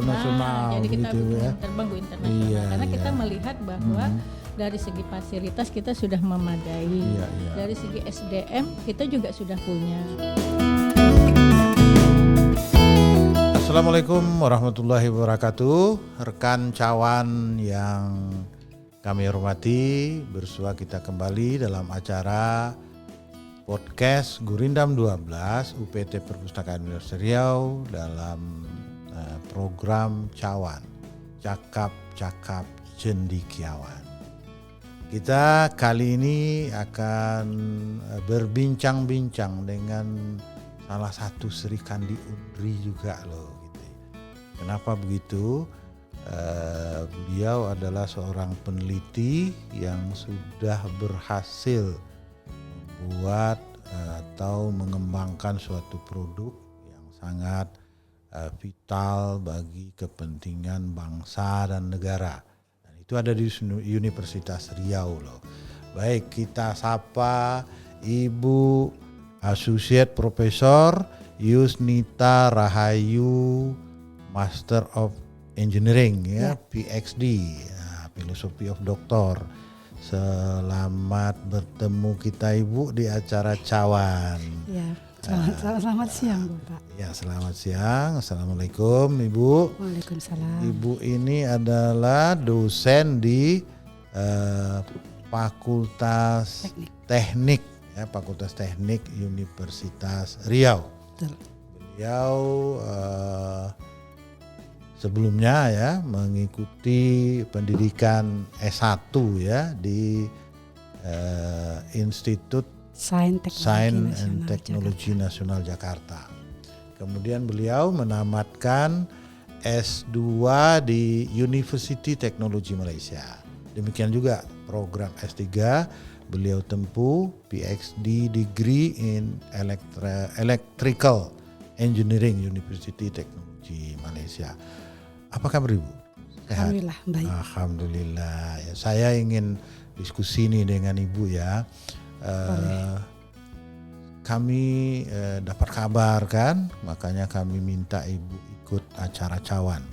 internasional jadi kita gitu ya. terbang go internasional. Iya, Karena iya. kita melihat bahwa dari segi fasilitas kita sudah memadai. Iya, iya. Dari segi SDM kita juga sudah punya. Assalamualaikum warahmatullahi wabarakatuh. Rekan cawan yang kami hormati, bersua kita kembali dalam acara podcast Gurindam 12 UPT Perpustakaan Universitas Riau dalam program Cawan, Cakap-Cakap Cendikiawan. Kita kali ini akan berbincang-bincang dengan salah satu Sri Kandi Unri juga loh. Kenapa begitu? Beliau adalah seorang peneliti yang sudah berhasil membuat atau mengembangkan suatu produk yang sangat vital bagi kepentingan bangsa dan negara. Dan itu ada di Universitas Riau loh. Baik, kita sapa Ibu Associate Profesor Yusnita Rahayu, Master of Engineering ya. PhD, Philosophy of Doctor. Selamat bertemu kita Ibu di acara Cawan. Ya, selamat siang Bapak. Ya, selamat siang. Assalamualaikum Ibu. Waalaikumsalam. Ibu ini adalah dosen di Fakultas Teknik ya, Fakultas Teknik Universitas Riau. Betul. Beliau sebelumnya ya mengikuti pendidikan S1 ya di Institut Sains and Teknologi Nasional Jakarta. Kemudian beliau menamatkan S2 di University Technology Malaysia. Demikian juga program S3 beliau tempuh PhD degree in Electrical Engineering University Technology Malaysia. Apa kabar Ibu? Sehat? Alhamdulillah baik. Alhamdulillah. Ya, saya ingin diskusi nih dengan Ibu ya. Kami dapat kabar kan, makanya kami minta Ibu ikut acara Cawan.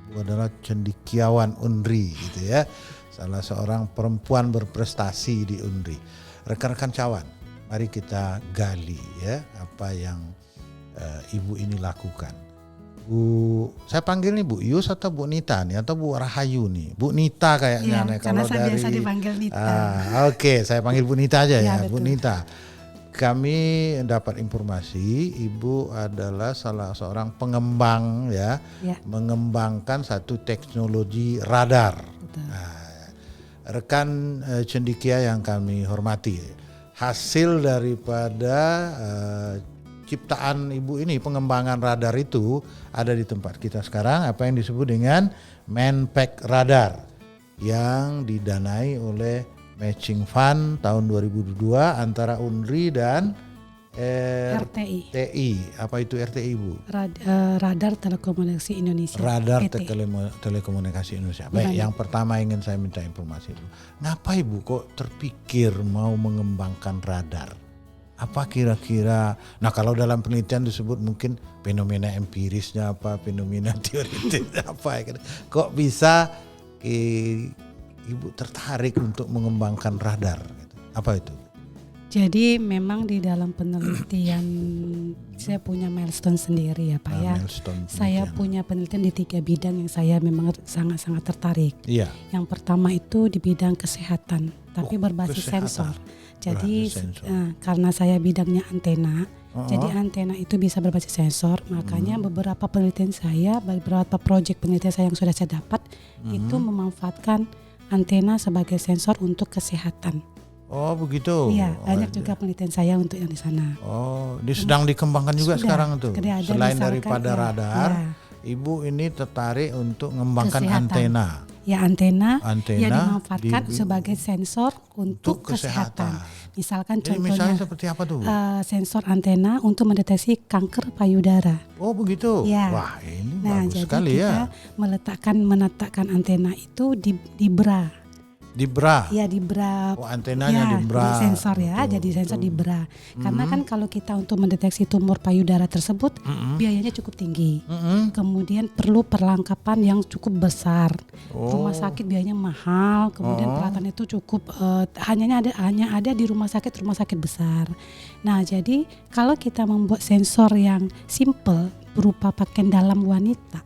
Ibu adalah cendikiawan Unri gitu ya. Salah seorang perempuan berprestasi di Unri. Rekan-rekan Cawan, mari kita gali ya apa yang Ibu ini lakukan. Bu, saya panggil nih Bu Yus atau Bu Nita nih atau Bu Rahayu nih? Bu Nita kayaknya nih kalau saya biasa dipanggil Nita. Oke, saya panggil Bu Nita aja ya, Bu Betul. Nita. Kami dapat informasi Ibu adalah salah seorang pengembang ya. Mengembangkan satu teknologi radar. Rekan cendikia yang kami hormati, hasil daripada ciptaan Ibu ini, pengembangan radar itu ada di tempat kita sekarang, apa yang disebut dengan Manpack Radar yang didanai oleh Matching Fund tahun 2022 antara Unri dan RTI. Apa itu RTI Ibu? Radar Telekomunikasi Indonesia. Radar Telekomunikasi Indonesia. Baik, yang pertama ingin saya minta informasi dulu. Ngapa Ibu kok terpikir mau mengembangkan radar? Apa kira-kira, nah kalau dalam penelitian disebut mungkin fenomena empirisnya apa, fenomena teoritisnya apa, kok bisa Ibu tertarik untuk mengembangkan radar? Apa itu? Jadi memang di dalam penelitian saya punya milestone sendiri ya Pak ya. Saya punya penelitian di 3 bidang yang saya memang sangat-sangat tertarik. Iya. Yang pertama itu di bidang kesehatan, tapi berbasis sensor. Jadi karena saya bidangnya antena, jadi antena itu bisa berbasis sensor. Makanya beberapa penelitian saya, beberapa proyek penelitian saya yang sudah saya dapat itu memanfaatkan antena sebagai sensor untuk kesehatan. Oh begitu. Iya, banyak juga penelitian saya untuk yang di sana. Oh, sedang dikembangkan juga sekarang tuh. Selain daripada radar, Ibu ini tertarik untuk mengembangkan antena. Ya antena yang dimanfaatkan sebagai sensor untuk kesehatan. Misalkan jadi contohnya misalnya seperti apa tuh? Sensor antena untuk mendeteksi kanker payudara. Oh begitu. Ya. Wah ini bagus jadi sekali kita ya. meletakkan antena itu di bra. Di bra. Ya di bra. Oh, antenanya di bra. Jadi sensor ya, Betul, jadi sensor betul. di bra. Karena kan kalau kita untuk mendeteksi tumor payudara tersebut biayanya cukup tinggi. Kemudian perlu perlengkapan yang cukup besar. Rumah sakit biayanya mahal, kemudian peralatan itu cukup hanya ada di rumah sakit besar. Nah, jadi kalau kita membuat sensor yang simple berupa pakaian dalam wanita,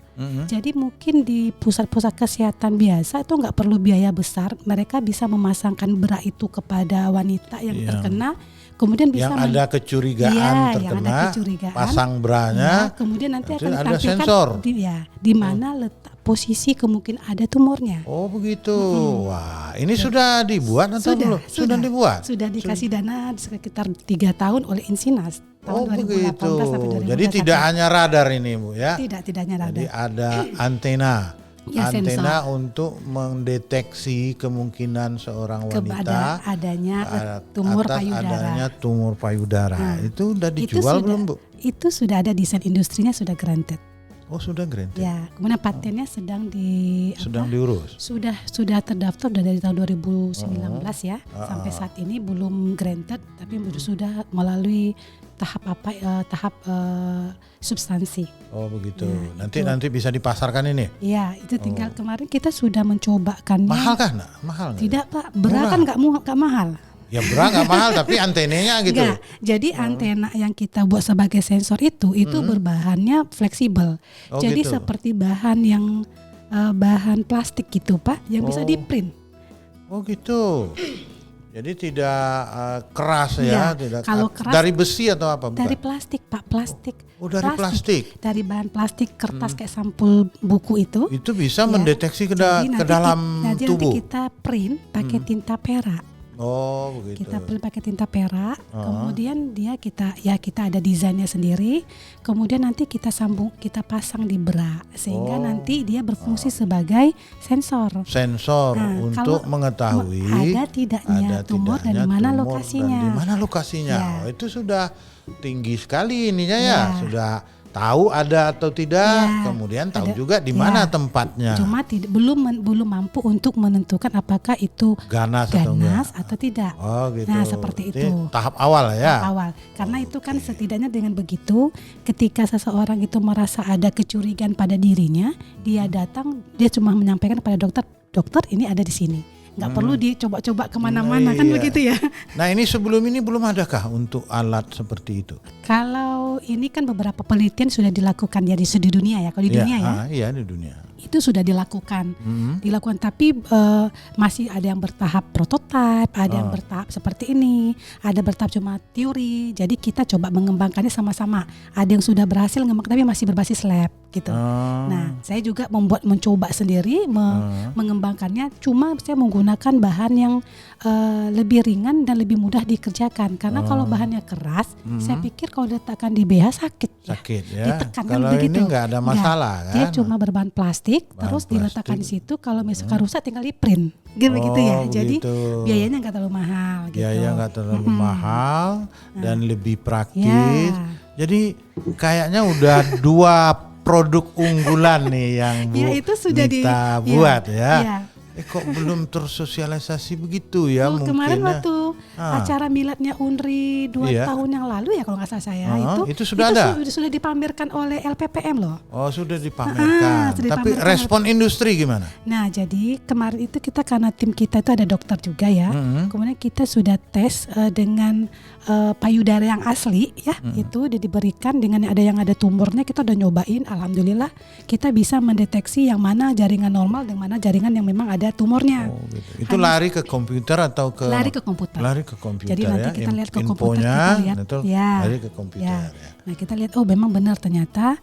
jadi mungkin di pusat-pusat kesehatan biasa itu nggak perlu biaya besar, mereka bisa memasangkan bra itu kepada wanita yang terkena, kemudian bisa yang ada kecurigaan terkena, yang ada kecurigaan, pasang branya, kemudian nanti akan ada ditampilkan sensor. Di mana letak posisi kemungkinan ada tumornya. Oh begitu. Wah, ini sudah dibuat atau belum? Sudah dibuat. Sudah dikasih dana sekitar 3 tahun oleh Insinas. Tahun Oh 2018 begitu. sampai 2021. Jadi tidak hanya radar ini Bu ya. Tidak hanya radar. Jadi ada antena. Ya, Antena untuk mendeteksi kemungkinan seorang wanita adanya tumor atas payudara. adanya tumor payudara. Nah, itu udah dijual belum Bu? Itu sudah ada, desain industrinya sudah granted. Oh sudah granted. Ya, kemudian patennya sedang diurus. Sudah terdaftar dari tahun 2019 ya. Sampai saat ini belum granted, tapi sudah melalui tahap substansi. Oh begitu. Nah, Nanti bisa dipasarkan ini. Iya, itu tinggal kemarin kita sudah mencobakannya. Mahal kah? Mahal nggak? Tidak Pak, bra kan nggak mahal. Ya bra nggak mahal tapi antenanya gitu. Enggak. Jadi antena yang kita buat sebagai sensor itu berbahannya fleksibel. Oh, jadi gitu. seperti bahan yang bahan plastik gitu Pak, yang bisa di-print. Oh gitu. Jadi tidak keras ya, tidak kalau keras dari besi atau apa? Bukan? Dari plastik Pak, plastik. Oh dari plastik. Dari bahan plastik, kertas kayak sampul buku itu. Itu bisa mendeteksi ke dalam tubuh. Nanti kita print pakai tinta perak. Oh begitu. Kita print pakai tinta perak, kemudian kita ada desainnya sendiri, kemudian nanti kita pasang di bra sehingga nanti dia berfungsi sebagai sensor. Sensor untuk mengetahui ada tidaknya tumor dan di mana lokasinya. Di mana lokasinya? Ya. Oh, itu sudah tinggi sekali ininya ya. Sudah tahu ada atau tidak, kemudian tahu juga di mana tempatnya. Cuma belum mampu untuk menentukan apakah itu ganas atau tidak. Oh gitu. Nah seperti itu. Tahap awal ya. Tahap awal. Karena itu kan setidaknya dengan begitu, ketika seseorang itu merasa ada kecurigaan pada dirinya, dia datang, dia cuma menyampaikan pada dokter ini ada di sini. Nggak perlu dicoba-coba kemana-mana kan begitu ya. Nah ini sebelum ini belum adakah untuk alat seperti itu? Kalau ini kan beberapa penelitian sudah dilakukan ya di seluruh dunia ya. Kalau di dunia ya. Iya di dunia. Itu sudah dilakukan, tapi masih ada yang bertahap prototipe, ada yang bertahap seperti ini, ada bertahap cuma teori. Jadi kita coba mengembangkannya sama-sama. Ada yang sudah berhasil ngembang tapi masih berbasis lab gitu. Nah, saya juga mencoba sendiri mengembangkannya. Cuma saya menggunakan bahan yang lebih ringan dan lebih mudah dikerjakan. Karena kalau bahannya keras, saya pikir kalau diletakkan di BH sakit ya. Ditekan kalau kan begitu. Ini nggak ada masalah kan? Dia cuma berbahan plastik, terus diletakkan di situ. Kalau misalkan rusak tinggal di print, gitu ya. Jadi biayanya nggak terlalu mahal. Biaya nggak terlalu mahal dan lebih praktis. Jadi kayaknya udah 2 produk unggulan nih yang Bu itu sudah Nita buat ya. Kok belum tersosialisasi begitu ya mungkin. Kemarin waktu acara miladnya UNRI 2 tahun yang lalu ya kalau nggak salah saya itu sudah ada. Sudah dipamerkan oleh LPPM loh. Oh sudah dipamerkan. Tapi respon industri gimana? Nah jadi kemarin itu kita karena tim kita itu ada dokter juga ya. Kemudian kita sudah tes dengan payudara yang asli ya. Itu diberikan dengan ada tumornya, kita udah nyobain. Alhamdulillah kita bisa mendeteksi yang mana jaringan normal dan mana jaringan yang memang ada tumornya. Oh, gitu. Itu lari ke komputer atau ke? Lari ke komputer. Lari ke komputer. Jadi nanti kita lihat ke komputer, lari ke komputer. Ya. Nah kita lihat memang benar ternyata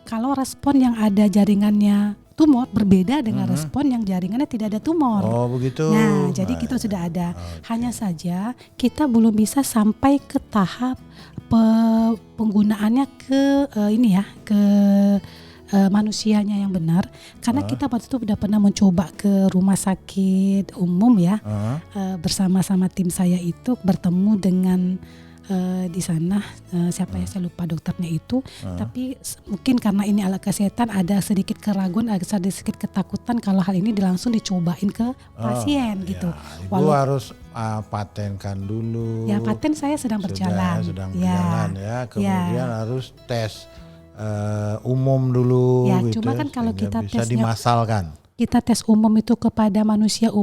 kalau respon yang ada jaringannya tumor berbeda dengan respon yang jaringannya tidak ada tumor. Oh begitu. Nah jadi kita sudah ada. Hanya saja kita belum bisa sampai ke tahap penggunaannya ke manusianya yang benar, karena kita waktu itu sudah pernah mencoba ke rumah sakit umum ya, bersama-sama tim saya itu bertemu dengan di sana siapa ya saya lupa dokternya itu, tapi mungkin karena ini alat kesehatan ada sedikit keraguan, ada sedikit ketakutan kalau hal ini langsung dicobain ke pasien gitu. Ibu harus patenkan dulu. Ya paten saya sedang berjalan. Sedang berjalan ya. Kemudian harus tes umum dulu. Ya gitu, cuma kan kalau kita bisa tesnya dimasalkan. Kita tes umum itu kepada manusia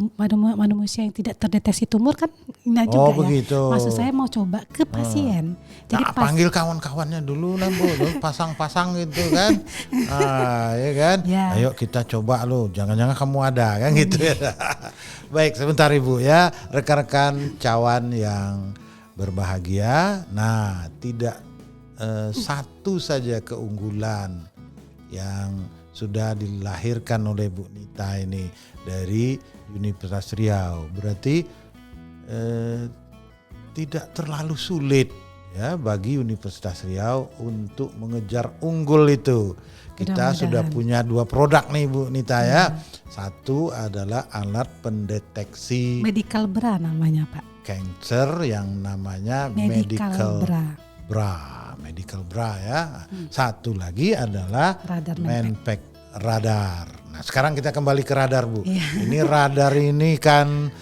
manusia yang tidak terdeteksi tumor kan ini juga begitu. ya. Maksud saya mau coba ke pasien. Jadi panggil kawan-kawannya dulu lah Bu, pasang-pasang gitu kan. Ya kan. Ya. Ayo kita coba lo, jangan-jangan kamu ada kan gitu ya. Baik, sebentar Ibu ya, rekan-rekan cawan yang berbahagia. Nah, tidak satu saja keunggulan yang sudah dilahirkan oleh Bu Nita ini dari Universitas Riau. Berarti tidak terlalu sulit ya bagi Universitas Riau untuk mengejar unggul itu. Kita sudah punya 2 produk nih Bu Nita ya. Satu adalah alat pendeteksi Medical Bra namanya Pak. Cancer yang namanya Medical Bra ya. Satu lagi adalah Manpack radar. Nah sekarang kita kembali ke radar Bu. Ini radar ini kan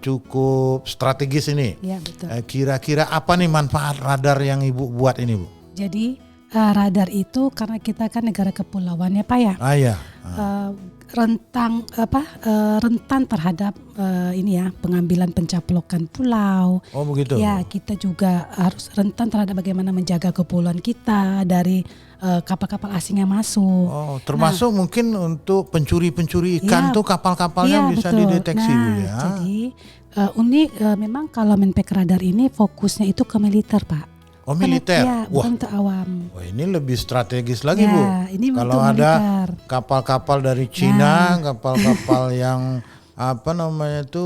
cukup strategis ini. Iya betul. Kira-kira apa nih manfaat radar yang Ibu buat ini Bu? Jadi radar itu karena kita kan negara kepulauan ya Pak ya. Iya. Rentan terhadap ini ya pengambilan pencaplokan pulau. Oh begitu. Ya kita juga harus rentan terhadap bagaimana menjaga kepulauan kita dari kapal-kapal asing yang masuk. Oh termasuk mungkin untuk pencuri-pencuri ikan tuh kapal-kapalnya bisa betul. dideteksi Bu ya. Jadi memang kalau Manpack radar ini fokusnya itu ke militer Pak. Oh militer. Ya, bukan untuk awam. Wah ini lebih strategis lagi Bu. Ini kalau ada kapal-kapal dari Cina, kapal-kapal yang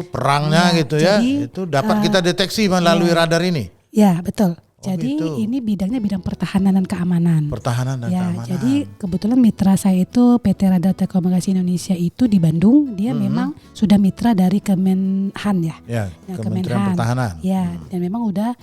perangnya gitu ya, itu dapat kita deteksi melalui radar ini. Ya betul. Jadi ini bidangnya bidang pertahanan dan keamanan. Pertahanan dan keamanan. Jadi kebetulan mitra saya itu PT Radar Telekomunikasi Indonesia itu di Bandung. Dia memang sudah mitra dari Kemenhan ya. Kementerian Pertahanan. Ya, dan memang udah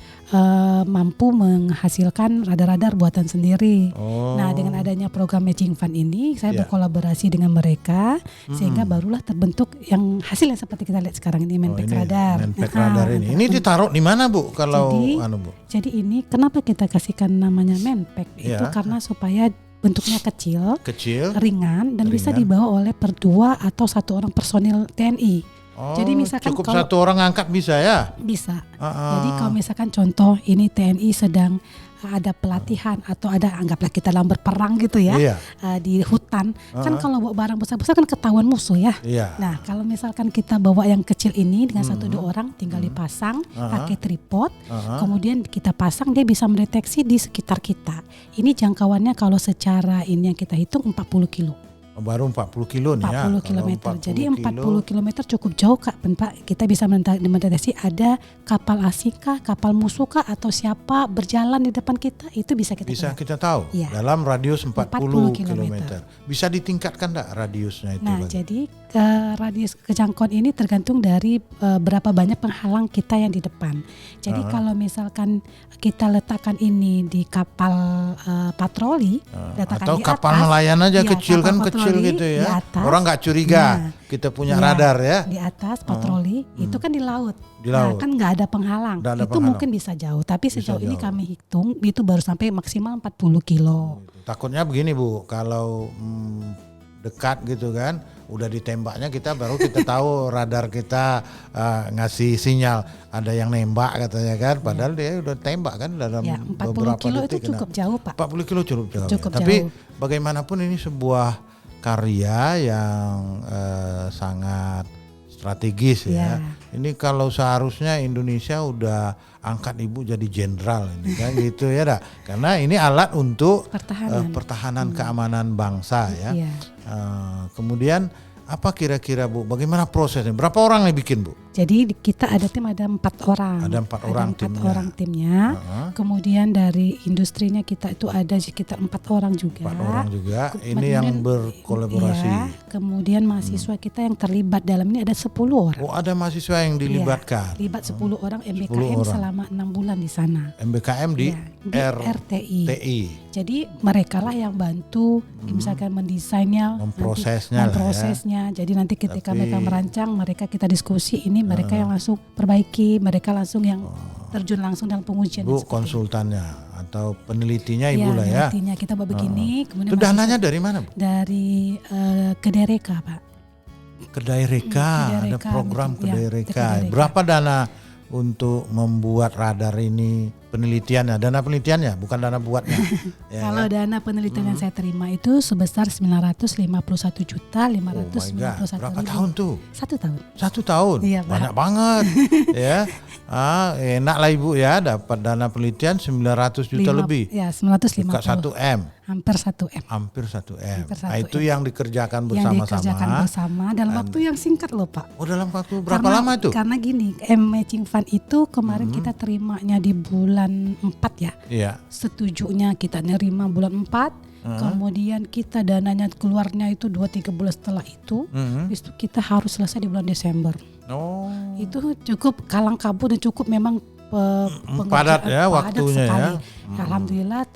mampu menghasilkan radar-radar buatan sendiri. Nah, dengan adanya program Matching Fund ini, saya berkolaborasi dengan mereka sehingga barulah terbentuk yang hasil yang seperti kita lihat sekarang ini Manpack radar. Manpack radar ini. Ini ditaruh di mana Bu? Kalau Bu? Jadi ini kenapa kita kasihkan namanya Manpack itu karena supaya bentuknya kecil, ringan dan bisa dibawa oleh per 2 atau 1 orang personil TNI. Jadi misalkan cukup kalau 1 orang angkat bisa ya? Bisa. Jadi kalau misalkan contoh ini TNI sedang ada pelatihan atau ada anggaplah kita dalam berperang gitu ya di hutan kan kalau bawa barang besar-besar kan ketahuan musuh ya. Nah kalau misalkan kita bawa yang kecil ini dengan 1-2 orang tinggal dipasang pakai tripod kemudian kita pasang dia bisa mendeteksi di sekitar kita. Ini jangkauannya kalau secara ini yang kita hitung 40 kilo. Baru 40 kilo nih 40 km. Jadi 40 km cukup jauh Kak Pak. Kita bisa mendeteksi ada kapal asing kah, kapal musuh kah atau siapa berjalan di depan kita itu bisa kita tahu dalam radius 40 km. Bisa ditingkatkan enggak radiusnya itu? Nah, jadi radius kejangkauan ini tergantung dari berapa banyak penghalang kita yang di depan. Jadi kalau misalkan kita letakkan ini di kapal patroli, letakkan atau di kapal atas, nelayan aja kecil kan kecil gitu ya. Orang nggak curiga kita punya radar ya. Di atas patroli itu kan di laut. Nah, kan nggak ada penghalang. Mungkin bisa jauh, tapi sejauh ini kami hitung itu baru sampai maksimal 40 kilo. Takutnya begini Bu, kalau dekat gitu kan, udah ditembaknya kita tahu radar kita ngasih sinyal ada yang nembak katanya kan, padahal dia udah tembak kan dalam 40 beberapa kilo detik. Itu cukup jauh Pak. 40 kilo cukup jauh. Tapi bagaimanapun ini sebuah karya yang sangat strategis ya. Ini kalau seharusnya Indonesia udah angkat Ibu jadi jenderal ini kan gitu ya dah. Karena ini alat untuk pertahanan keamanan bangsa ya. Kemudian apa kira-kira Bu? Bagaimana prosesnya? Berapa orang yang bikin Bu? Jadi kita ada 4 orang. Ada 4 orang timnya. Timnya. Kemudian dari industrinya kita itu ada sekitar 4 orang juga. 4 orang juga. Ini Kemudian, yang berkolaborasi. Ya, kemudian mahasiswa kita yang terlibat dalam ini ada 10 orang. Oh, ada mahasiswa yang dilibatkan. Ya, libat 10 orang 10 MBKM orang. selama 6 bulan di sana. MBKM di RTI. TI. Jadi mereka lah yang bantu misalkan mendesainnya, memprosesnya. Jadi nanti ketika mereka merancang, mereka kita diskusi ini, mereka yang langsung perbaiki, mereka langsung yang terjun langsung dalam pengujian. Bu konsultannya atau penelitinya Ibu lah ya. Penelitinya kita buat begini. Kemudian itu dananya dari mana, Bu? Dari Kedai Reka, Pak. Kedai Reka, ada program Kedai Reka. Berapa dana untuk membuat radar ini, penelitiannya, dana penelitiannya, bukan dana buatnya. Ya, kalau dana penelitian yang saya terima itu sebesar 951.591.000. Berapa tahun tuh? 1 tahun. 1 tahun, iya, banyak banget. Ya, enak lah Ibu ya, dapat dana penelitian 900 juta lebih. Ya, 950. 1 M. Hampir 1 M. Hampir 1 M. Nah, itu yang dikerjakan bersama-sama. Yang dikerjakan bersama dalam waktu yang singkat loh Pak. Oh, dalam waktu berapa lama itu? Karena gini, Matching Fund itu kemarin kita terimanya di bulan 4 ya. Iya. Setujunya kita nerima bulan 4. Kemudian kita dananya keluarnya itu 2-3 bulan setelah itu. Itu kita harus selesai di bulan Desember. Oh. Itu cukup kalang kabut dan cukup memang padat ya waktunya sekali. ya. Alhamdulillah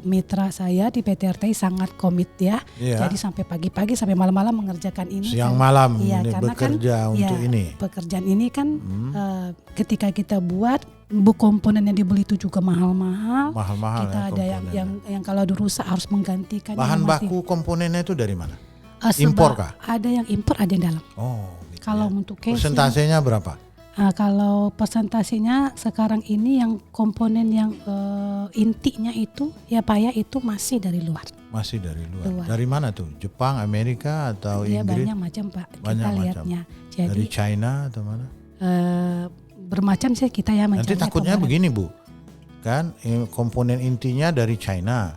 mitra saya di PT RTI sangat komit ya. Jadi sampai pagi-pagi sampai malam-malam mengerjakan ini. Siang malam ini bekerja untuk ini. Pekerjaan ini kan ketika kita buat komponen yang dibeli itu juga mahal-mahal. Mahal-mahal kita ya, ada yang kalau dirusak harus menggantikan. Bahan baku komponennya itu dari mana? Impor kah? Ada yang impor, ada yang dalam. Oh. Gitu kalau untuk casing, persentasenya berapa? Kalau persentasenya sekarang ini yang komponen yang intinya itu ya Pak ya itu masih dari luar. Masih dari luar. Dari mana tuh? Jepang, Amerika atau Inggris? Banyak macam Pak. Banyak kita lihatnya. Jadi, dari China atau mana? Bermacam sih kita ya. Nanti takutnya begini Bu, kan komponen intinya dari China.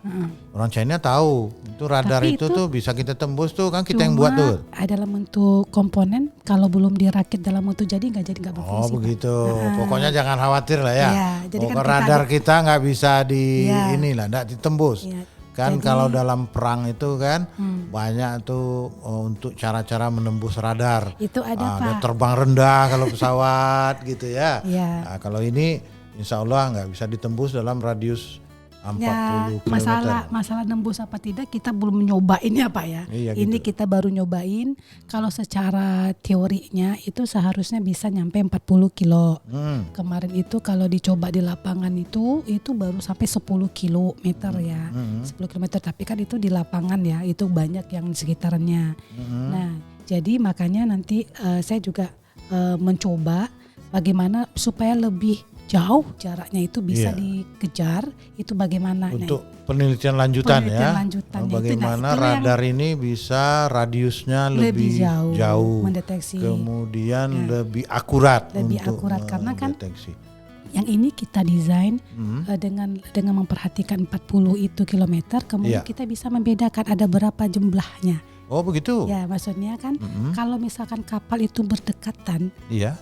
Orang China tahu itu radar itu tuh bisa kita tembus tuh kan kita yang buat tuh. Dalam bentuk komponen kalau belum dirakit dalam bentuk jadi nggak berfungsi. Oh begitu. Pokoknya jangan khawatir lah ya. Jadi kan radar kita nggak bisa inilah, nggak ditembus. Kan jadi, kalau dalam perang itu kan banyak tuh untuk cara-cara menembus radar. Itu ada Pak. Terbang rendah kalau pesawat gitu ya. Nah, kalau ini insya Allah nggak bisa ditembus dalam radius 40 km. Masalah nembus apa tidak kita belum nyobain ya Pak ya. Ini kita baru nyobain. Kalau secara teorinya itu seharusnya bisa nyampe 40 kilo. Kemarin itu kalau dicoba di lapangan itu baru sampai 10 kilometer ya. 10 kilometer, tapi kan itu di lapangan ya. Itu banyak yang di sekitarnya. Nah, jadi makanya nanti saya juga mencoba bagaimana supaya lebih jauh jaraknya itu bisa dikejar, itu bagaimana untuk penelitian lanjutan ya. Bagaimana itu radar ini bisa radiusnya lebih jauh mendeteksi, kemudian lebih akurat karena kan yang ini kita desain dengan memperhatikan 40 itu kilometer, kemudian kita bisa membedakan ada berapa jumlahnya. Oh begitu? Ya maksudnya kan kalau misalkan kapal itu berdekatan,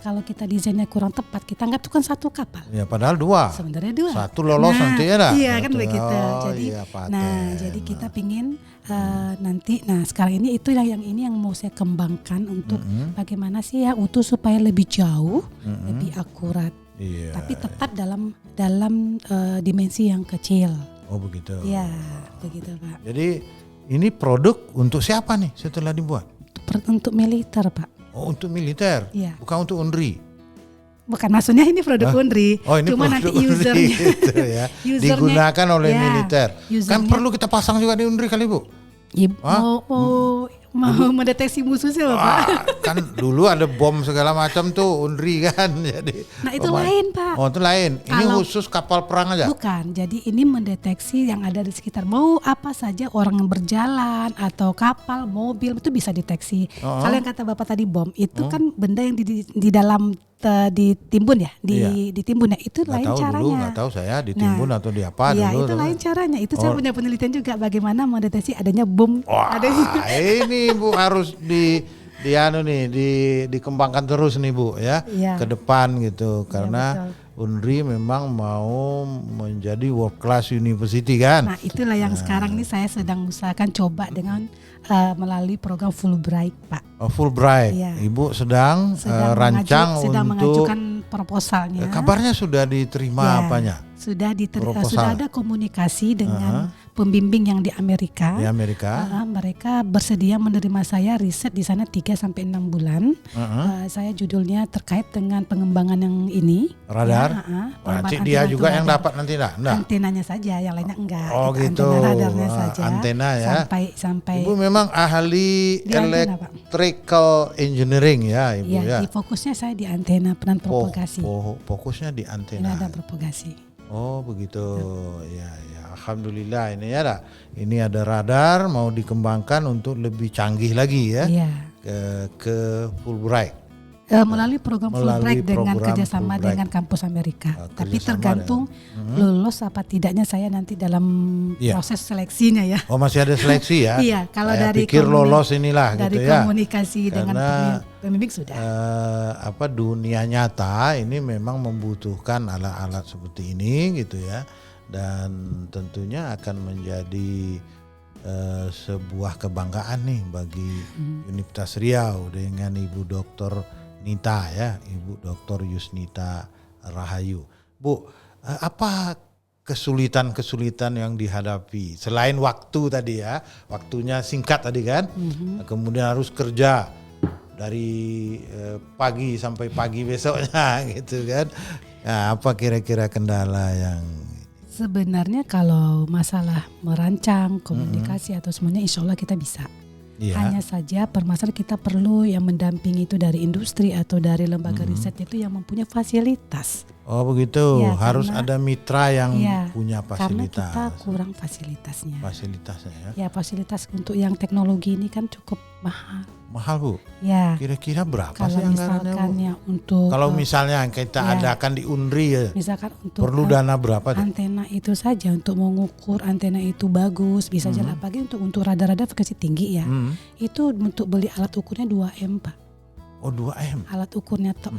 kalau kita desainnya kurang tepat, kita anggap itu kan satu kapal. Ya padahal 2. Sebenarnya 2. Satu lolos nanti ya. Iya kan begitu. Jadi kita pingin nanti, sekarang ini itu yang mau saya kembangkan untuk bagaimana sih ya utuh supaya lebih jauh, lebih akurat. Tapi tetap dalam dimensi yang kecil. Oh begitu. Ya begitu Pak. Jadi ini produk untuk siapa nih setelah dibuat? Untuk militer Pak. Oh untuk militer? Iya. Bukan untuk UNRI? Bukan, maksudnya ini produk UNRI. Oh ini cuma produk nanti usernya gitu ya. Digunakan oleh militer. Kan perlu kita pasang juga di UNRI kali Bu? Mau mendeteksi musuh sih loh Pak. Kan dulu ada bom segala macam tuh UNRI kan. Jadi, itu lain Pak. Oh itu lain. Ini khusus kapal perang aja? Bukan, jadi ini mendeteksi yang ada di sekitar. Mau apa saja orang yang berjalan atau kapal, mobil itu bisa deteksi. Kalau yang kata Bapak tadi bom, itu kan benda yang di dalam ditimbun ya, ditimbun ya, itu lain caranya. Nggak tahu saya ditimbun atau di apa dulu. Iya itu lain caranya. Itu saya punya penelitian juga bagaimana mendeteksi adanya bom. Wah ini Bu harus dikembangkan terus nih Bu ya, Iya. ke depan gitu, karena betul. UNRI memang mau menjadi world class university kan. Nah itulah yang sekarang ini saya sedang usahakan coba dengan melalui program Fulbright Pak. Fulbright, Iya. Ibu sedang, rancang sedang untuk mengajukan proposalnya. kabarnya sudah diterima Ya, apanya sudah Proposal. sudah ada komunikasi dengan pembimbing yang di Amerika. di Amerika. Mereka bersedia menerima saya riset di sana 3-6 bulan. Saya judulnya terkait dengan pengembangan yang ini. Radar. Pengembangan Dia antena juga itu yang radar. dapat nanti enggak? Antenanya saja, yang lainnya enggak. Oh gitu. Antena radarnya saja. Antena ya. Sampai Ibu memang ahli Di antena, Pak. electrical engineering ya Ibu ya, ya. di fokusnya saya di antena peran propagasi. Fokusnya di antena. Ada propagasi. Oh begitu, ya. Alhamdulillah ini ya, ini ada radar mau dikembangkan untuk lebih canggih lagi ya, Iya. ke Fulbright. Melalui program Melalui Fulbright dengan program kerjasama Fulbright. dengan kampus Amerika. Tapi kerjasama tergantung lulus apa tidaknya saya nanti dalam proses seleksinya ya. Oh masih ada seleksi ya? Iya, kalau Saya dari pikir lolos inilah dari gitu ya. komunikasi dengan Karena, pembimbing sudah. Dunia nyata ini memang membutuhkan alat-alat seperti ini gitu ya, dan tentunya akan menjadi sebuah kebanggaan nih bagi Universitas Riau dengan Ibu Dr. Nita ya, Ibu Dr. Yusnita Rahayu. Bu, apa kesulitan-kesulitan yang dihadapi selain waktu tadi ya, waktunya singkat tadi kan, kemudian harus kerja dari pagi sampai pagi besoknya gitu kan. Nah, apa kira-kira kendala yang Sebenarnya kalau masalah merancang komunikasi atau semuanya, insya Allah kita bisa. Hanya saja permasalahan kita perlu yang mendampingi itu dari industri atau dari lembaga riset itu yang mempunyai fasilitas. Oh begitu, Ya, harus karena- ada mitra yang Ya, punya Karena fasilitas. kita kurang fasilitasnya. Fasilitasnya ya. Ya, fasilitas untuk yang teknologi ini kan cukup mahal. Mahal Bu, Ya, kira-kira berapa kalau sih anggarannya misalkan Bu? ya untuk Kalau misalnya kita ya. adakan di UNRI ya, misalkan untuk perlu dana berapa tuh? antena itu saja untuk mengukur antena itu bagus, bisa jalan apalagi untuk radar-radar frekuensi tinggi ya. Itu untuk beli alat ukurnya 2M Pak. Oh 2M, Alat ukurnya tok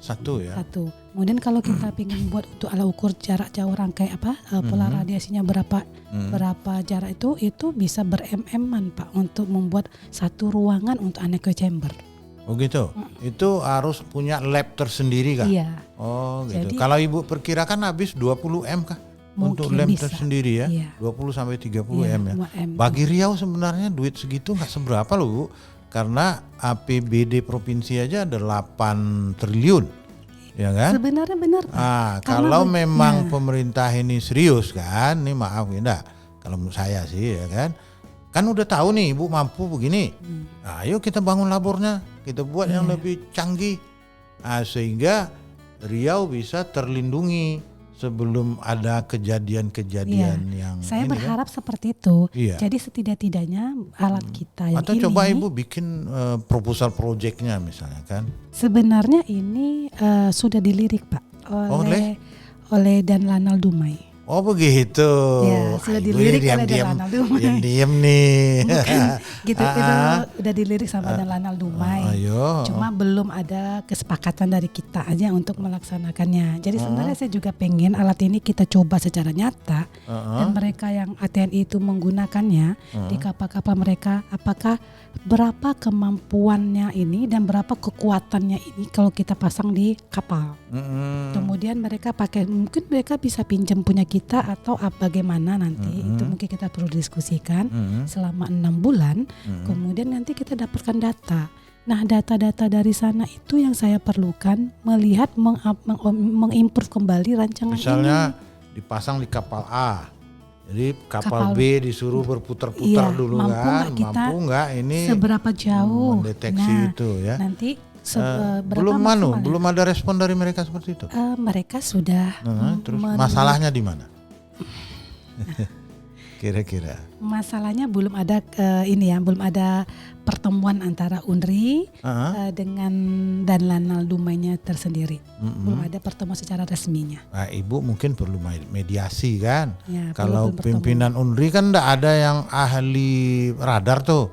satu ya. satu. Kemudian kalau kita ingin buat untuk alat ukur jarak jauh rangkai pola radiasinya berapa jarak itu bisa ber-mm-an Pak untuk membuat satu ruangan untuk anechoic chamber. Oh gitu, itu harus punya lab tersendiri kah? Iya. Oh gitu. Jadi- Kalau Ibu perkirakan habis 20 M kah? Untuk Mungkin lab bisa. tersendiri ya, Iya. 20 sampai 30 Iya, M ya. 2M. Bagi Riau sebenarnya duit segitu nggak seberapa loh Bu. Karena APBD provinsi aja ada 8 triliun. Ya kan? Sebenarnya benar Pak. Ah, Karena kalau memang pemerintah ini serius kan, ini maaf enggak, kalau menurut saya sih ya kan udah tahu nih Ibu mampu begini, nah, ayo kita bangun labornya, kita buat yang lebih canggih, sehingga Riau bisa terlindungi sebelum ada kejadian-kejadian yang Saya ini berharap seperti itu. Iya. Jadi setidak-tidaknya alat kita yang atau ini coba Ibu bikin proposal projectnya misalnya kan. sebenarnya ini sudah dilirik Pak oleh Dan Lanal Dumai. Oh begitu. Ya, sudah dilirik oleh Dan Lanal Dumai. Diam nih. Bukan gitu, itu udah dilirik sama Dan Lanal Dumai. Ayo. Cuma belum ada kesepakatan dari kita aja untuk melaksanakannya. Jadi sebenarnya saya juga pengen alat ini kita coba secara nyata dan mereka yang ATNI itu menggunakannya di kapal-kapal mereka, apakah berapa kemampuannya ini dan berapa kekuatannya ini kalau kita pasang di kapal. Kemudian mereka pakai, mungkin mereka bisa pinjam punya kita atau bagaimana nanti itu mungkin kita perlu diskusikan selama 6 bulan. Kemudian nanti kita dapatkan data. Nah, data-data dari sana itu yang saya perlukan melihat mengimprove kembali rancangan Misalnya ini. dipasang di kapal A, jadi kapal B disuruh berputar-putar dulu mampu kan, nggak kita mampu nggak ini seberapa jauh mendeteksi itu ya. Nanti belum ada respon dari mereka seperti itu. Mereka sudah Terus masalahnya di mana? kira-kira? Masalahnya belum ada belum ada pertemuan antara UNRI dengan dan Lanal Dumainya tersendiri. Belum ada pertemuan secara resminya. Nah, Ibu mungkin perlu mediasi kan? Ya, kalau belum pimpinan UNRI kan enggak ada yang ahli radar tuh.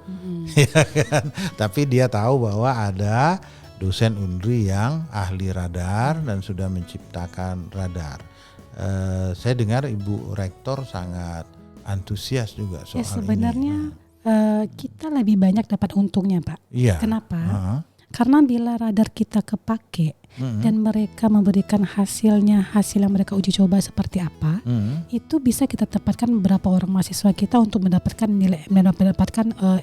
Ya kan? Tapi dia tahu bahwa ada dosen UNRI yang ahli radar dan sudah menciptakan radar. Saya dengar Ibu Rektor sangat antusias juga soal sebenarnya, ini. kita lebih banyak dapat untungnya, Pak. Iya. Kenapa? Karena bila radar kita kepake dan mereka memberikan hasil yang mereka uji coba seperti apa, itu bisa kita tempatkan beberapa orang mahasiswa kita untuk mendapatkan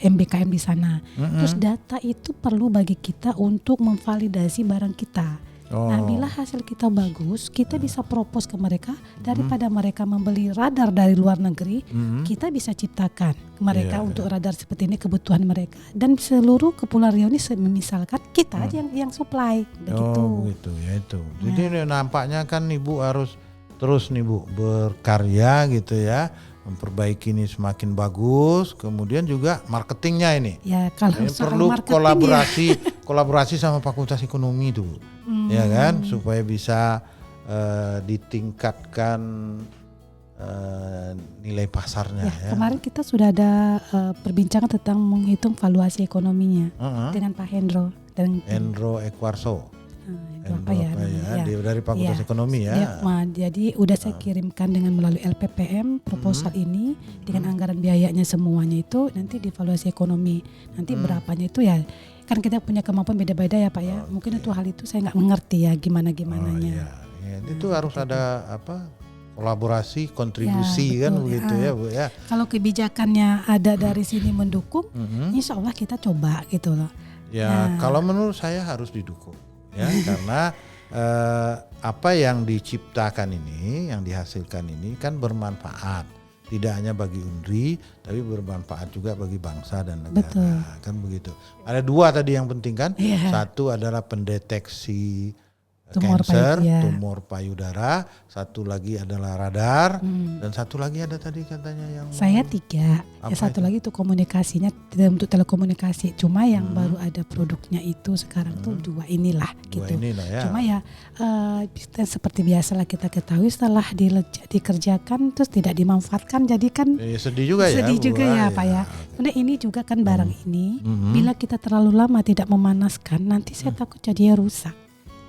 MBKM di sana. Terus data itu perlu bagi kita untuk memvalidasi barang kita. Nah, bila hasil kita bagus, kita bisa propose ke mereka daripada mereka membeli radar dari luar negeri, kita bisa ciptakan mereka untuk radar seperti ini kebutuhan mereka dan seluruh Kepulauan Riau ini misalkan kita aja yang supply begitu. Oh, begitu ya itu. Jadi nampaknya kan Ibu harus terus nih Bu berkarya gitu ya, memperbaiki ini semakin bagus, kemudian juga marketingnya ini. Ya, kalau ini soal perlu marketing kolaborasi sama Fakultas Ekonomi itu, ya kan, supaya bisa ditingkatkan nilai pasarnya. Ya. Kemarin kita sudah ada perbincangan tentang menghitung valuasi ekonominya dengan Pak Hendro dan Hendro Ekwarso. Dari Fakultas Ekonomi ya. Jadi udah saya kirimkan dengan melalui LPPM proposal ini dengan anggaran biayanya semuanya itu nanti dievaluasi ekonomi. Nanti berapanya itu ya kan kita punya kemampuan beda-beda ya Pak ya. Mungkin itu hal itu saya nggak mengerti ya gimananya. Itu harus ada kolaborasi, kontribusi kan begitu ya Bu ya. Kalau kebijakannya ada dari sini mendukung, insya Allah kita coba gitu loh. Ya kalau menurut saya harus didukung. Ya, karena apa yang diciptakan ini, yang dihasilkan ini kan bermanfaat, tidak hanya bagi UNRI, tapi bermanfaat juga bagi bangsa dan negara. Betul. Kan begitu. Ada dua tadi yang penting kan, satu adalah pendeteksi kanker, tumor payudara, satu lagi adalah radar, dan satu lagi ada tadi katanya yang saya 3, satu lagi itu komunikasinya untuk telekomunikasi. Cuma yang baru ada produknya itu sekarang tuh 2 inilah gitu. Ya. Cuma ya seperti biasa lah kita ketahui setelah dikerjakan terus tidak dimanfaatkan jadi kan sedih juga ya Pak ya. Karena ini juga kan barang ini bila kita terlalu lama tidak memanaskan nanti saya takut jadinya rusak.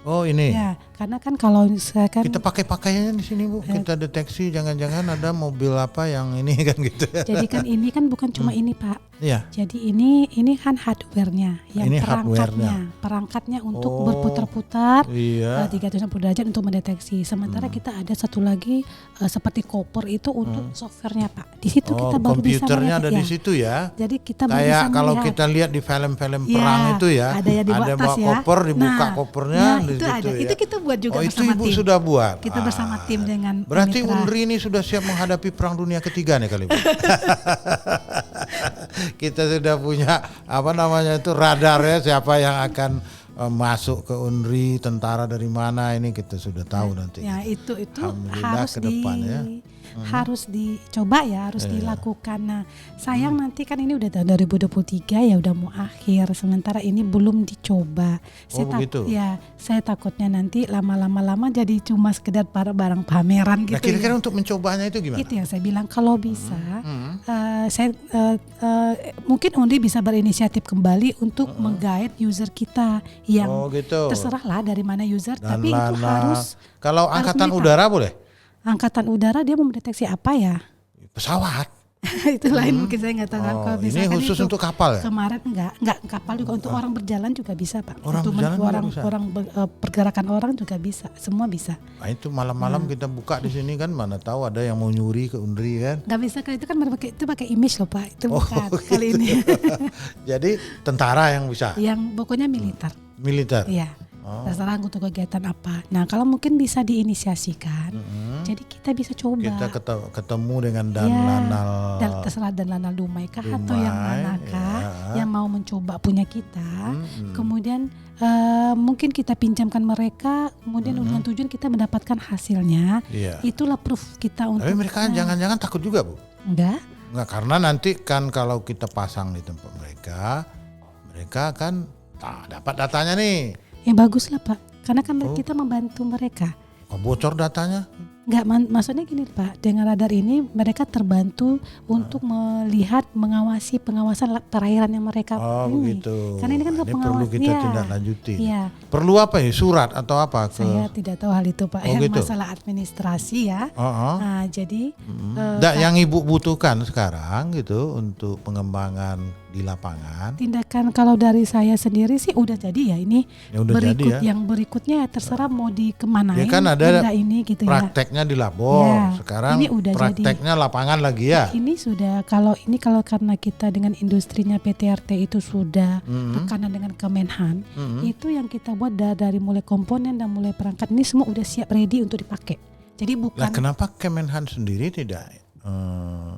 Oh ini. Ya, karena kan kalau misalkan kita pakai pakaiannya di sini Bu, kita deteksi jangan-jangan ada mobil apa yang ini kan gitu. Jadi kan ini kan bukan cuma ini Pak. Iya. Jadi ini kan hardware-nya, yang ini perangkatnya untuk berputar-putar 360 derajat untuk mendeteksi. Sementara kita ada satu lagi seperti koper itu untuk softwarenya Pak. Di situ kita baru bisa komputernya ada di situ ya. Jadi kita baru kayak bisa kalau kita lihat di film-film perang itu ya, ada yang dibawa tas ya. Koper, dibuka kopernya. Itu ada. Ya. Itu kita buat juga itu bersama Ibu tim. sudah buat. Kita bersama tim dengan berarti UNRI ini sudah siap menghadapi perang dunia ketiga nih kali Bu. Kita sudah punya radar ya, siapa yang akan masuk ke UNRI, tentara dari mana ini kita sudah tahu nanti. Ya itu harus harus dicoba ya, harus dilakukan. Nah, sayang nanti kan ini udah tahun 2023 ya udah mau akhir, sementara ini belum dicoba. Saya takutnya nanti lama-lama jadi cuma sekedar barang pameran gitu. Nah, kira-kira untuk mencobanya itu gimana? Itu yang saya bilang kalau bisa, mungkin UNRI bisa berinisiatif kembali untuk meng-guide user kita yang terserahlah dari mana user, dan tapi itu harus. Kalau angkatan udara boleh? Angkatan udara dia mau mendeteksi apa ya? Pesawat. Itu lain mungkin saya nggak tahu. Kalau ini khusus untuk kapal ya? Kemarin enggak kapal juga, untuk orang berjalan juga bisa Pak. Orang pergerakan orang juga bisa, semua bisa. Nah, itu malam-malam kita buka di sini kan, mana tahu ada yang mau nyuri ke UNRI kan? Nggak bisa, kalau itu kan pakai image loh Pak. Itu bukan kali ini. Jadi tentara yang bisa? Yang pokoknya militer. Militer? Iya. Terserah untuk kegiatan apa. Nah kalau mungkin bisa diinisiasikan, jadi kita bisa coba. Kita ketemu dengan Lanal. Terserah Lanal Dumai kah atau yang manakah yang mau mencoba punya kita. Kemudian mungkin kita pinjamkan mereka, kemudian dengan tujuan kita mendapatkan hasilnya. Itulah proof kita untuk. Tapi mereka jangan-jangan takut juga Bu. Enggak. Enggak, karena nanti kan kalau kita pasang di tempat mereka kan dapat datanya nih. Ya bagus lah Pak, karena kan kita membantu mereka. Bocor datanya? Enggak, maksudnya gini Pak, dengan radar ini mereka terbantu untuk melihat pengawasan perairan yang mereka ini. Begitu. Karena ini kan perlu kita tindak lanjuti. Iya. Perlu apa ya, surat atau apa? Saya tidak tahu hal itu Pak, yang gitu. masalah administrasi ya. Nah, jadi yang Ibu butuhkan sekarang gitu untuk pengembangan di lapangan. Tindakan kalau dari saya sendiri sih udah jadi ya ini. Ya udah jadi ya. Yang berikutnya terserah mau dikemanain. Ya kan ada ini gitu prakteknya di labor. Ya, sekarang ini udah prakteknya lapangan lagi ya. Ini sudah kalau karena kita dengan industrinya PTRT itu sudah tekanan dengan Kemenhan, itu yang kita buat dari mulai komponen dan mulai perangkat ini semua udah siap ready untuk dipakai. Jadi bukan. Nah, kenapa Kemenhan sendiri tidak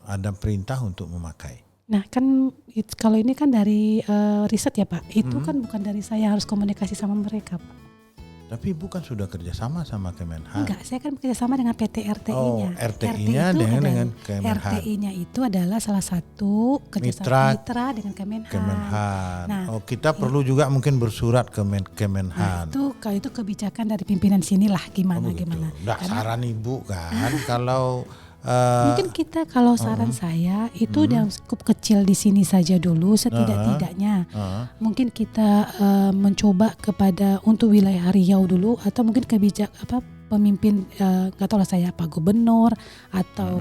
ada perintah untuk memakai? Nah kan kalau ini kan dari riset ya Pak, itu kan bukan dari saya, harus komunikasi sama mereka Pak. Tapi Ibu kan sudah kerjasama sama Kemenhan. Enggak, saya kan kerjasama dengan PT RTI-nya. RTI-nya dengan Kemenhan. RTI-nya itu adalah salah satu kerjasama mitra dengan Kemenhan. Nah, kita perlu juga mungkin bersurat ke Kemenhan. Nah, kalau itu kebijakan dari pimpinan sinilah gimana. Saran Ibu kan kalau mungkin kita kalau saran saya itu dalam skup kecil di sini saja dulu setidak-tidaknya mungkin kita mencoba kepada untuk wilayah Riau dulu, atau mungkin pemimpin nggak tahu lah saya Pak Gubernur atau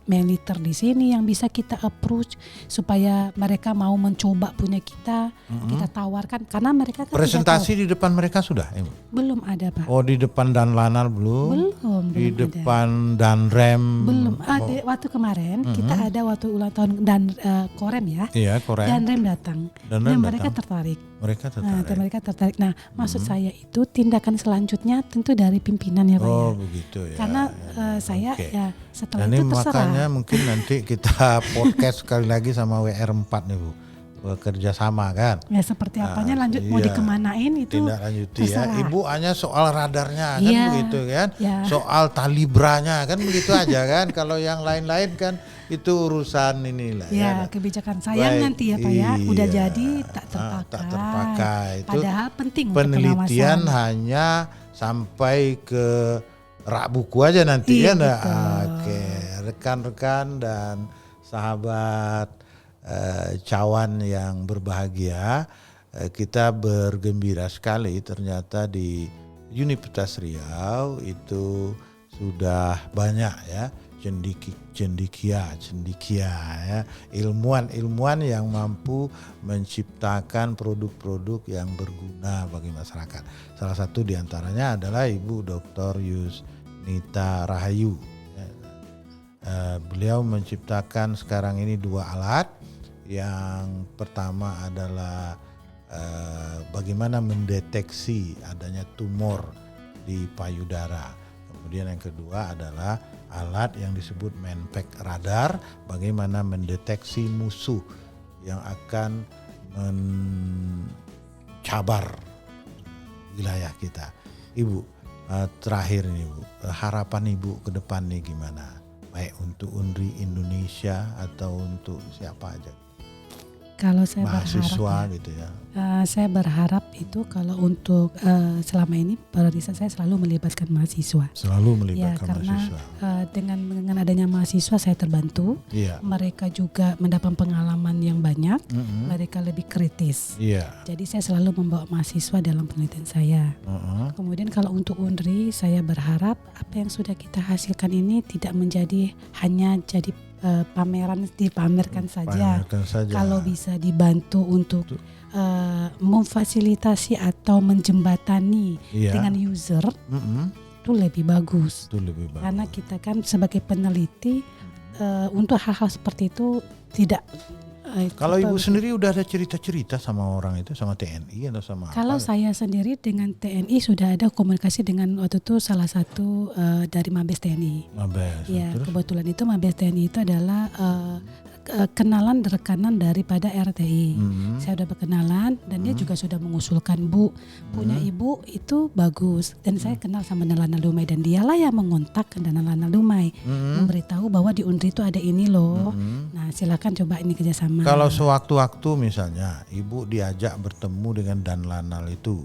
militer di sini yang bisa kita approach supaya mereka mau mencoba punya kita tawarkan, karena mereka kan presentasi di depan mereka sudah belum ada Pak. Di depan dan Lanal belum di depan ada. Dan Rem belum ada. Waktu kemarin kita ada waktu ulang tahun dan Korem ya. Iya, Korem. Dan Rem datang. Dan mereka tertarik. Mereka tertarik. Nah, maksud saya itu tindakan selanjutnya tentu dari pimpinan ya Pak ya. Begitu ya. Karena saya ya setelah dan itu ini terserah. Makanya mungkin nanti kita podcast sekali lagi sama WR4 nih Bu. Bekerja sama kan. Ya seperti apanya lanjut mau dikemanain itu tindak lanjuti terserah. ya. Ibu hanya soal radarnya kan begitu kan. Ya. Soal talibranya kan begitu aja kan. Kalau yang lain-lain kan itu urusan inilah ya. Kebijakan sayang nanti ya Pak ya. Udah jadi tak terpakai. Itu padahal penting penelitian hanya sampai ke rak buku aja nanti ya. Oke, rekan-rekan dan sahabat cawan yang berbahagia, kita bergembira sekali ternyata di Universitas Riau itu sudah banyak ya cendikia ya, ilmuwan yang mampu menciptakan produk-produk yang berguna bagi masyarakat. Salah satu diantaranya adalah Ibu Dr. Yusnita Rahayu. Beliau menciptakan sekarang ini 2 alat. Yang pertama adalah bagaimana mendeteksi adanya tumor di payudara. Kemudian yang kedua adalah alat yang disebut Manpack Radar, bagaimana mendeteksi musuh yang akan mencabar wilayah kita. Ibu, terakhir nih Bu, harapan Ibu ke depan nih gimana? Baik untuk UNRI Indonesia atau untuk siapa aja? Kalau saya mahasiswa berharap, gitu ya. Saya berharap itu kalau untuk selama ini pada riset saya selalu melibatkan mahasiswa. Selalu melibatkan karena, mahasiswa. Dengan adanya mahasiswa saya terbantu. Mereka juga mendapat pengalaman yang banyak. Mereka lebih kritis. Jadi saya selalu membawa mahasiswa dalam penelitian saya. Kemudian kalau untuk UNRI saya berharap apa yang sudah kita hasilkan ini tidak menjadi hanya jadi pameran dipamerkan saja. Kalau bisa dibantu untuk memfasilitasi atau menjembatani dengan user, itu lebih bagus. Karena kita kan sebagai peneliti untuk hal-hal seperti itu tidak. Kalau Ibu sendiri udah ada cerita-cerita sama orang itu, sama TNI atau sama kalau apa? saya sendiri dengan TNI sudah ada komunikasi dengan waktu itu salah satu dari Mabes TNI. Mabes. Ya, kebetulan itu Mabes TNI itu adalah kenalan rekanan daripada RTI. Saya sudah berkenalan dan dia juga sudah mengusulkan, Bu, punya ibu itu bagus, dan saya kenal sama Nalana Lumai, dan dialah yang mengontak ke Nalana Lumai, memberitahu bahwa di Unri itu ada ini loh. Nah, silakan coba ini kerjasama. Kalau sewaktu-waktu misalnya ibu diajak bertemu dengan Dan Lanal itu,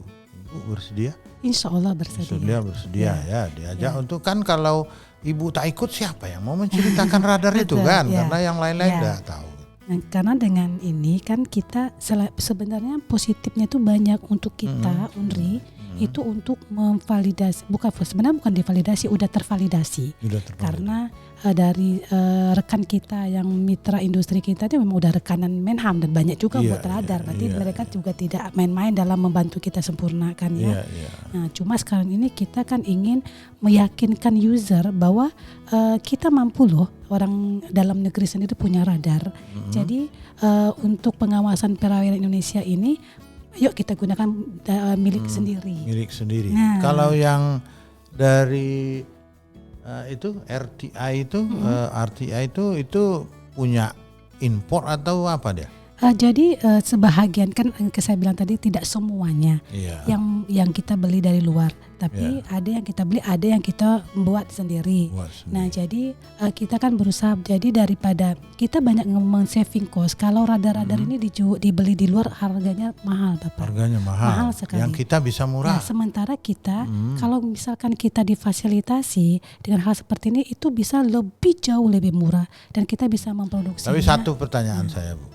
ibu bersedia? Insya Allah bersedia. Bersedia ya diajak untuk, kan kalau ibu tak ikut siapa yang mau menceritakan radar itu kan, karena yang lain-lain nggak tahu. Nah, karena dengan ini kan kita sebenarnya positifnya itu banyak untuk kita Unri. Itu untuk memvalidasi, sebenarnya bukan divalidasi, udah tervalidasi. Karena dari rekan kita yang mitra industri kita itu memang udah rekanan Menham dan banyak juga buat radar. Berarti mereka juga tidak main-main dalam membantu kita sempurnakan ya. Nah, cuma sekarang ini kita kan ingin meyakinkan user bahwa kita mampu loh, orang dalam negeri sendiri punya radar. Jadi untuk pengawasan perairan Indonesia ini, yuk kita gunakan milik sendiri. Milik sendiri. Nah, kalau yang dari itu RTI itu punya impor atau apa dia? Jadi sebahagian kan saya bilang tadi tidak semuanya yang kita beli dari luar, tapi ada yang kita beli, ada yang kita buat sendiri. Nah, jadi kita kan berusaha, jadi daripada kita banyak saving cost. Kalau radar-radar ini dibeli di luar harganya mahal, Bapak. Harganya mahal sekali. Yang kita bisa murah. Nah, sementara kita kalau misalkan kita difasilitasi dengan hal seperti ini, itu bisa jauh lebih murah dan kita bisa memproduksi. Tapi satu pertanyaan saya, Bu.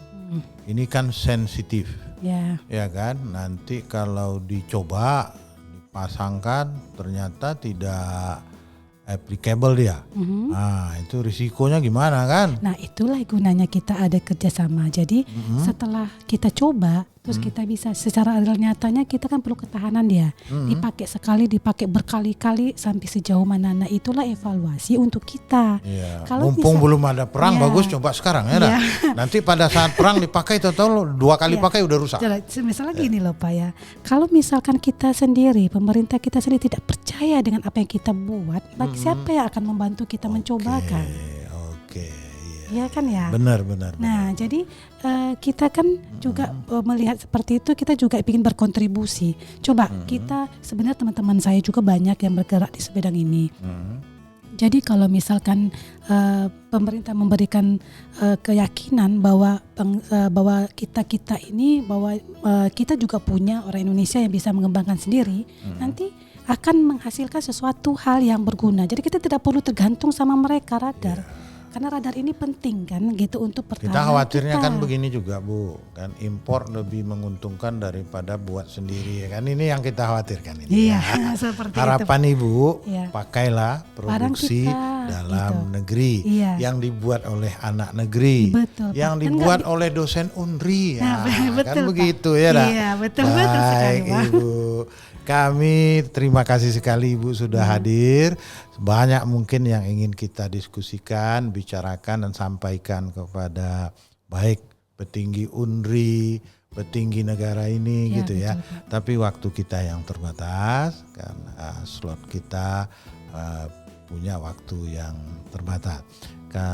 Ini kan sensitif, ya kan? Nanti kalau dicoba dipasangkan ternyata tidak applicable dia. Nah, itu risikonya gimana kan? Nah, itulah gunanya kita ada kerjasama. Jadi setelah kita coba, terus kita bisa secara real nyatanya kita kan perlu ketahanan dia. Dipakai sekali, dipakai berkali-kali sampai sejauh mana. Nah, itulah evaluasi untuk kita. Kalau mumpung belum ada perang, bagus coba sekarang ya. Nanti pada saat perang dipakai total 2 kali pakai udah rusak. Misalnya gini loh Pak ya. Kalau misalkan kita sendiri, pemerintah kita sendiri tidak percaya dengan apa yang kita buat, bagi siapa yang akan membantu kita mencobakan? Iya kan ya. Benar. Nah, jadi kita kan juga melihat seperti itu, kita juga ingin berkontribusi. Coba kita, sebenarnya teman-teman saya juga banyak yang bergerak di bidang ini. Jadi kalau misalkan pemerintah memberikan keyakinan bahwa kita ini bahwa kita juga punya orang Indonesia yang bisa mengembangkan sendiri, nanti akan menghasilkan sesuatu hal yang berguna. Jadi kita tidak perlu tergantung sama mereka radar. Karena radar ini penting kan gitu untuk pertahanan kita. Khawatirnya kan begini juga, Bu, kan impor lebih menguntungkan daripada buat sendiri ya kan, ini yang kita khawatirkan ini. Seperti harapan itu. Ibu, pakailah produksi dalam negeri yang dibuat oleh anak negeri. Betul, yang dibuat oleh dosen Unri ya. Kan begitu ya. Iya, betul sekali, Pak. Ibu, kami terima kasih sekali Ibu sudah hadir. Banyak mungkin yang ingin kita diskusikan, bicarakan dan sampaikan kepada baik petinggi Unri, petinggi negara ini gitu ya. Betul. Tapi waktu kita yang terbatas karena slot kita punya waktu yang terbatas.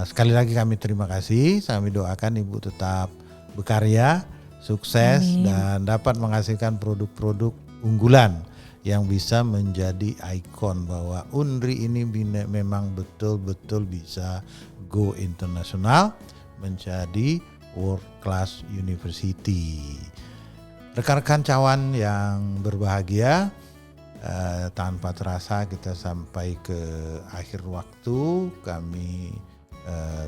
Sekali lagi kami terima kasih. Kami doakan Ibu tetap berkarya, sukses dan dapat menghasilkan produk-produk unggulan yang bisa menjadi ikon bahwa Unri ini memang betul-betul bisa go internasional, menjadi world class university. Rekan-rekan cawan yang berbahagia, tanpa terasa kita sampai ke akhir waktu. Kami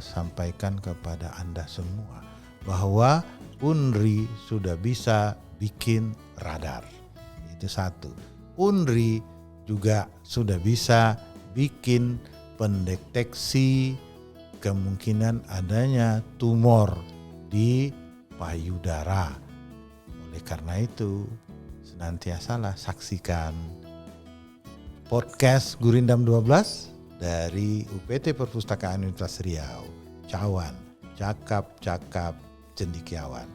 sampaikan kepada Anda semua bahwa Unri sudah bisa bikin radar. Itu satu. Unri juga sudah bisa bikin pendeteksi kemungkinan adanya tumor di payudara. Oleh karena itu, senantiasalah saksikan podcast Gurindam 12 dari UPT Perpustakaan Universitas Riau. Cawan, cakap-cakap cendekiawan.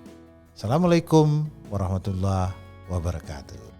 Assalamualaikum warahmatullahi wabarakatuh.